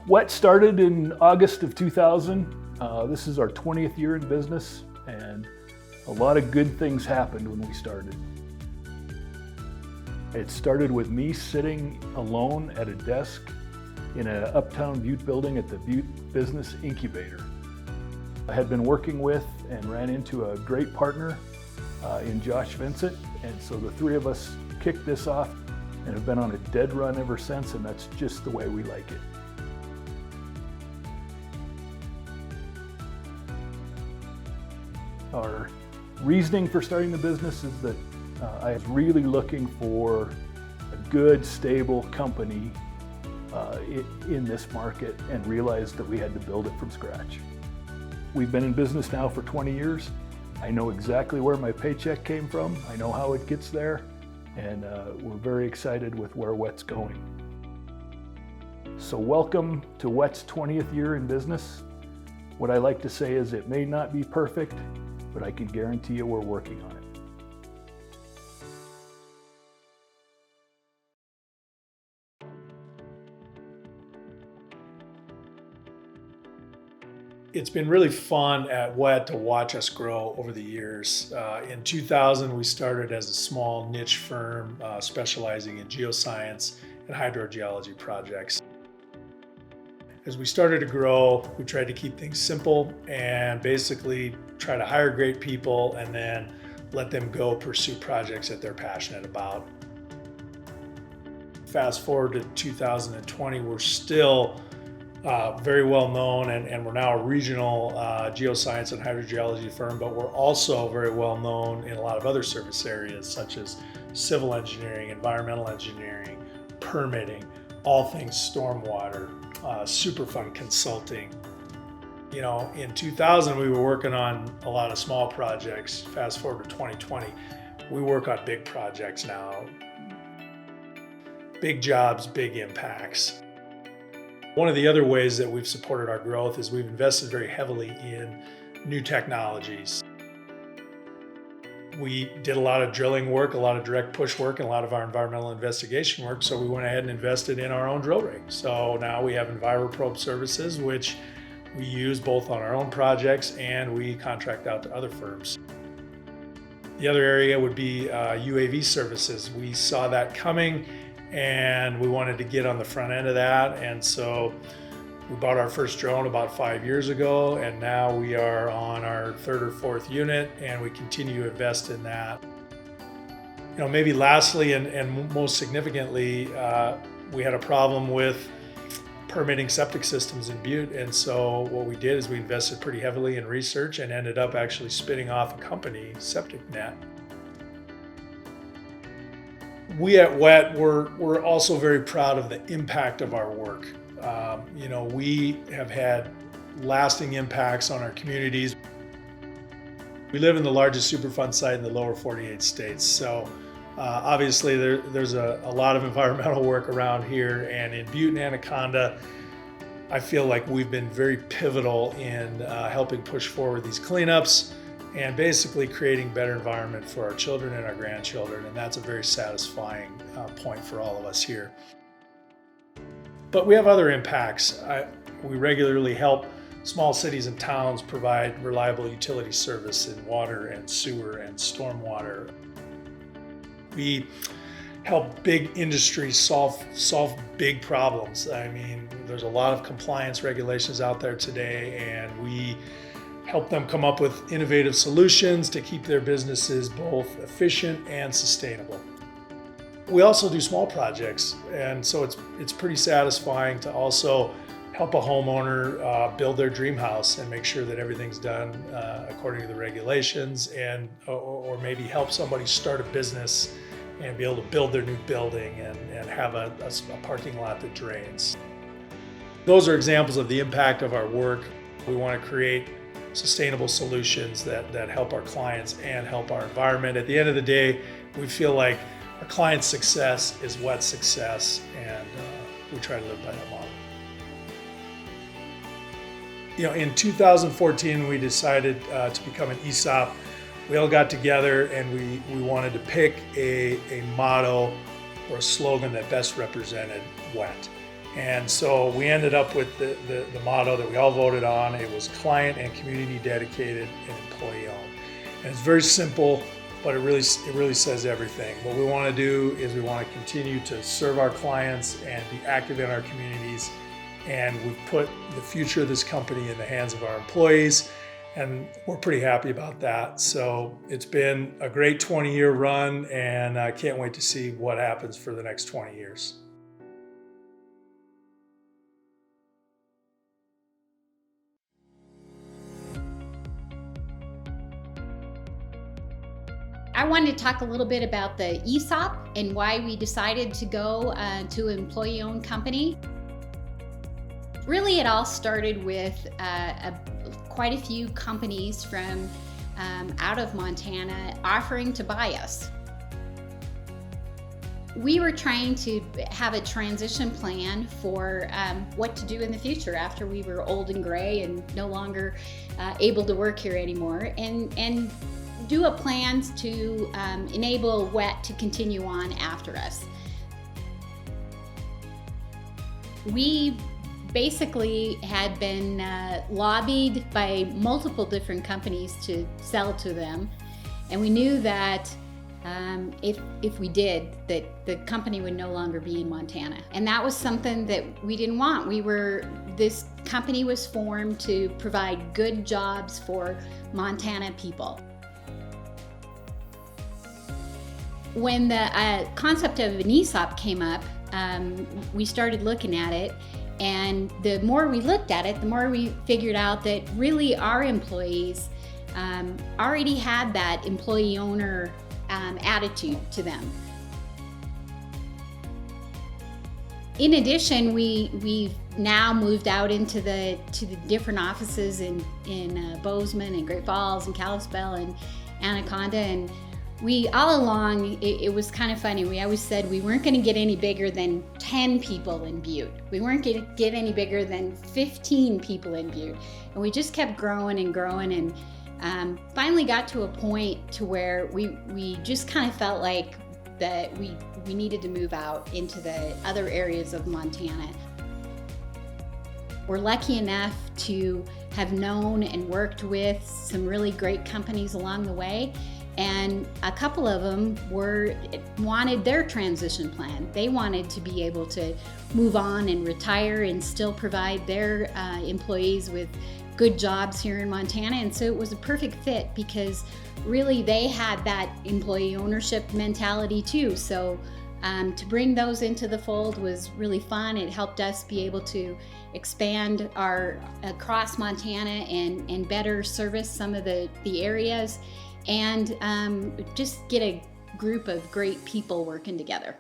WET started in August of 2000. This is our 20th year in business, and a lot of good things happened when we started. It started with me sitting alone at a desk in an Uptown Butte building at the Butte Business Incubator. I had been working with and ran into a great partner in Josh Vincent, and so the three of us kicked this off and have been on a dead run ever since, and that's just the way we like it. Our reasoning for starting the business is that I was really looking for a good, stable company in this market and realized that we had to build it from scratch. We've been in business now for 20 years. I know exactly where my paycheck came from. I know how it gets there, and we're very excited with where WET's going. So welcome to WET's 20th year in business. What I like to say is it may not be perfect, but I can guarantee you we're working on it. It's been really fun at WET to watch us grow over the years. In 2000, we started as a small niche firm specializing in geoscience and hydrogeology projects. As we started to grow, we tried to keep things simple and basically try to hire great people and then let them go pursue projects that they're passionate about. Fast forward to 2020, we're still very well known, and we're now a regional geoscience and hydrogeology firm, but we're also very well known in a lot of other service areas such as civil engineering, environmental engineering, permitting, all things stormwater, Superfund consulting. You know, in 2000 we were working on a lot of small projects. Fast forward to 2020, we work on big projects now. Big jobs, big impacts. One of the other ways that we've supported our growth is we've invested very heavily in new technologies. We did a lot of drilling work, a lot of direct push work, and a lot of our environmental investigation work, so we went ahead and invested in our own drill rig. So now we have EnviroProbe services, which we use both on our own projects and we contract out to other firms. The other area would be UAV services. We saw that coming and we wanted to get on the front end of that, and so we bought our first drone about 5 years ago, and now we are on our third or fourth unit, and we continue to invest in that. You know, maybe lastly and most significantly, we had a problem with permitting septic systems in Butte, and so what we did is we invested pretty heavily in research and ended up actually spinning off a company, SepticNet. We at WET, we're also very proud of the impact of our work. You know, we have had lasting impacts on our communities. We live in the largest Superfund site in the lower 48 states, so obviously there's a lot of environmental work around here, and in Butte and Anaconda, I feel like we've been very pivotal in helping push forward these cleanups and basically creating better environment for our children and our grandchildren, and that's a very satisfying point for all of us here. But we have other impacts. We regularly help small cities and towns provide reliable utility service in water and sewer and stormwater. We help big industries solve big problems. I mean, there's a lot of compliance regulations out there today, and we help them come up with innovative solutions to keep their businesses both efficient and sustainable. We also do small projects, and so it's pretty satisfying to also help a homeowner build their dream house and make sure that everything's done according to the regulations, and or maybe help somebody start a business and be able to build their new building and have a parking lot that drains. Those are examples of the impact of our work. We want to create sustainable solutions that help our clients and help our environment. At the end of the day, we feel like our client's success is WET's success, and we try to live by that model. You know, in 2014, we decided to become an ESOP. We all got together and we wanted to pick a motto or a slogan that best represented WET. And so we ended up with the motto that we all voted on. It was client and community dedicated and employee owned. And it's very simple, but it really says everything. What we want to do is we want to continue to serve our clients and be active in our communities. And we've put the future of this company in the hands of our employees, and we're pretty happy about that. So it's been a great 20-year run, and I can't wait to see what happens for the next 20 years. I wanted to talk a little bit about the ESOP and why we decided to go to an employee-owned company. Really, it all started with quite a few companies from out of Montana offering to buy us. We were trying to have a transition plan for what to do in the future after we were old and gray and no longer able to work here anymore, and do a plan to enable WET to continue on after us. We basically had been lobbied by multiple different companies to sell to them, and we knew that if we did, that the company would no longer be in Montana. And that was something that we didn't want. This company was formed to provide good jobs for Montana people. When the concept of an ESOP came up, we started looking at it, and the more we looked at it, the more we figured out that really our employees already had that employee owner attitude to them. In addition, we've now moved out to the different offices in Bozeman and Great Falls and Kalispell and Anaconda, and we all along, it was kind of funny. We always said we weren't going to get any bigger than 10 people in Butte. We weren't going to get any bigger than 15 people in Butte. And we just kept growing and growing, and finally got to a point to where we just kind of felt like that we needed to move out into the other areas of Montana. We're lucky enough to have known and worked with some really great companies along the way. And a couple of them wanted their transition plan. They wanted to be able to move on and retire and still provide their employees with good jobs here in Montana. And so it was a perfect fit because really they had that employee ownership mentality too. So to bring those into the fold was really fun. It helped us be able to expand across Montana and better service some of the areas, and just get a group of great people working together.